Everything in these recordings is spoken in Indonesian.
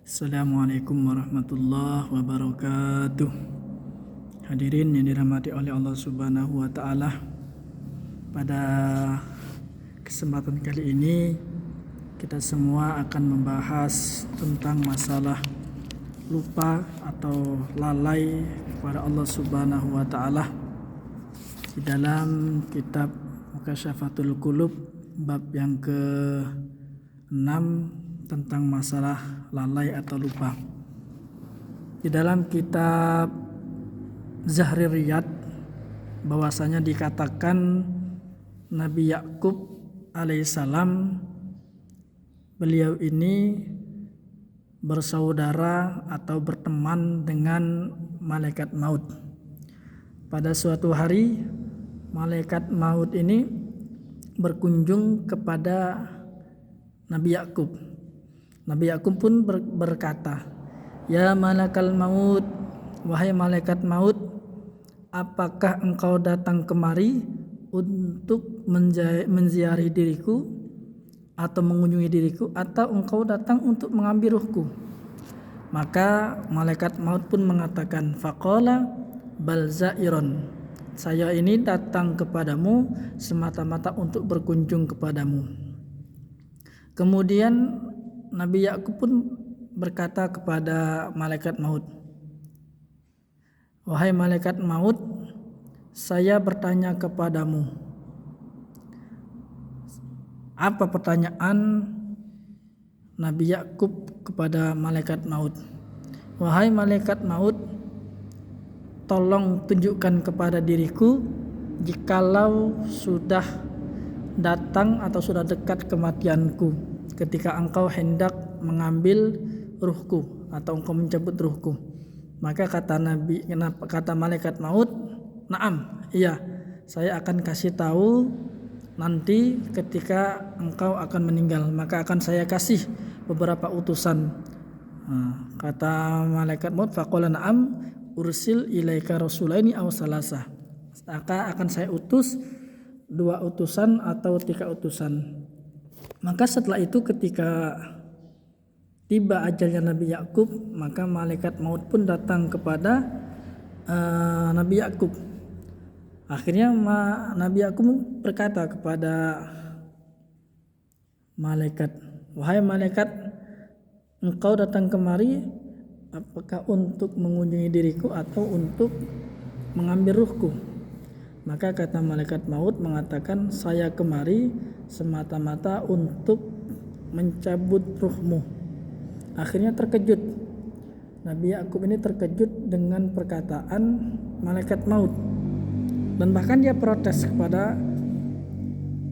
Assalamualaikum warahmatullahi wabarakatuh. Hadirin yang dirahmati oleh Allah Subhanahu wa taala. Pada kesempatan kali ini kita semua akan membahas tentang masalah lupa atau lalai kepada Allah Subhanahu wa taala di dalam kitab Mukasyafatul Qulub bab yang ke-6 tentang masalah lalai atau lupa. Di dalam kitab Zahrir Riyad bahwasanya dikatakan Nabi Yakub alaihissalam, beliau ini bersaudara atau berteman dengan malaikat maut. Pada suatu hari malaikat maut ini berkunjung kepada Nabi Yakub. Nabi Yakub pun berkata, "Ya malakal maut, wahai malaikat maut, apakah engkau datang kemari untuk menziarahi diriku atau mengunjungi diriku, atau engkau datang untuk mengambil ruhku?" Maka malaikat maut pun mengatakan, "Faqala bal zairon, saya ini datang kepadamu semata-mata untuk berkunjung kepadamu." Kemudian Nabi Yakub pun berkata kepada malaikat maut, "Wahai malaikat maut, saya bertanya kepadamu." Apa pertanyaan Nabi Yakub kepada malaikat maut? "Wahai malaikat maut, tolong tunjukkan kepada diriku jikalau sudah datang atau sudah dekat kematianku, ketika engkau hendak mengambil ruhku atau engkau mencabut ruhku." Maka kata malaikat maut, "Naam, iya, saya akan kasih tahu nanti ketika engkau akan meninggal, maka akan saya kasih beberapa utusan." Kata malaikat maut, "Faqala na'am, ursil ilaika rasulaini aw salasah." Maka akan saya utus 2 utusan atau 3 utusan. Maka setelah itu ketika tiba ajalnya Nabi Yakub, maka malaikat maut pun datang kepada Nabi Yakub. Akhirnya Nabi Yakub berkata kepada malaikat, "Wahai malaikat, engkau datang kemari apakah untuk mengunjungi diriku atau untuk mengambil ruhku?" Maka kata malaikat maut mengatakan, "Saya kemari semata-mata untuk mencabut ruhmu." Akhirnya terkejut. Nabi Yakub ini terkejut dengan perkataan malaikat maut. Dan bahkan dia protes kepada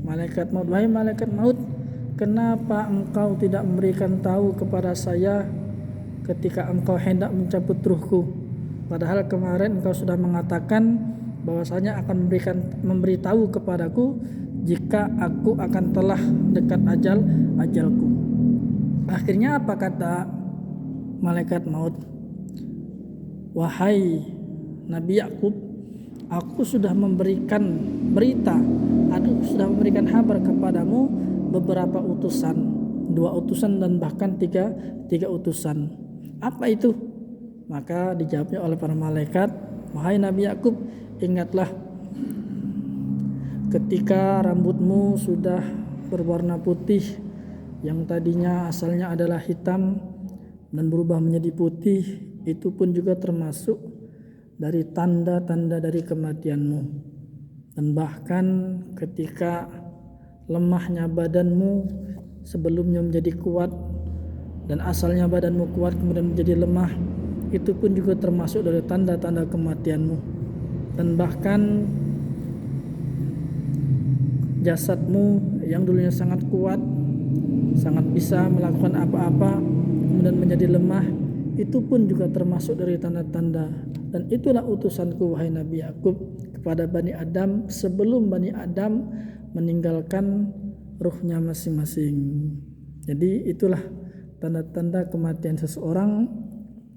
malaikat maut, "Wahai malaikat maut, kenapa engkau tidak memberikan tahu kepada saya ketika engkau hendak mencabut ruhku? Padahal kemarin engkau sudah mengatakan bahwasanya akan memberitahu kepadaku jika aku akan telah dekat ajalku." Akhirnya apa kata malaikat maut? "Wahai Nabi Yakub, aku sudah memberikan berita, aku sudah memberikan kabar kepadamu beberapa utusan, 2 utusan dan bahkan 3 utusan. Apa itu?" Maka dijawabnya oleh para malaikat, "Wahai Nabi Yakub, ingatlah ketika rambutmu sudah berwarna putih, yang tadinya asalnya adalah hitam dan berubah menjadi putih, itu pun juga termasuk dari tanda-tanda dari kematianmu. Dan bahkan ketika lemahnya badanmu sebelumnya menjadi kuat dan asalnya badanmu kuat kemudian menjadi lemah, itu pun juga termasuk dari tanda-tanda kematianmu. Dan bahkan jasadmu yang dulunya sangat kuat, sangat bisa melakukan apa-apa, kemudian menjadi lemah, itu pun juga termasuk dari tanda-tanda. Dan itulah utusanku wahai Nabi Yakub kepada Bani Adam sebelum Bani Adam meninggalkan ruhnya masing-masing." Jadi itulah tanda-tanda kematian seseorang,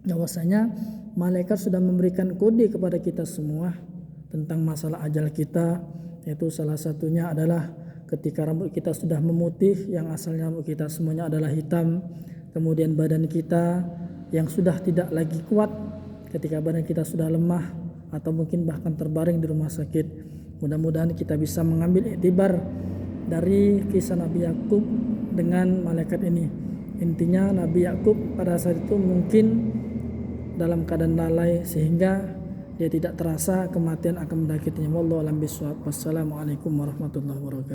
bahwasanya malaikat sudah memberikan kode kepada kita semua tentang masalah ajal kita, yaitu salah satunya adalah ketika rambut kita sudah memutih, yang asalnya rambut kita semuanya adalah hitam, kemudian badan kita yang sudah tidak lagi kuat, ketika badan kita sudah lemah atau mungkin bahkan terbaring di rumah sakit. Mudah-mudahan kita bisa mengambil iktibar dari kisah Nabi Yakub dengan malaikat ini. Intinya Nabi Yakub pada saat itu mungkin dalam keadaan lalai sehingga dia tidak terasa kematian akan mendekatinya. Wallahu a'lam bishawab. Wassalamualaikum warahmatullahi wabarakatuh.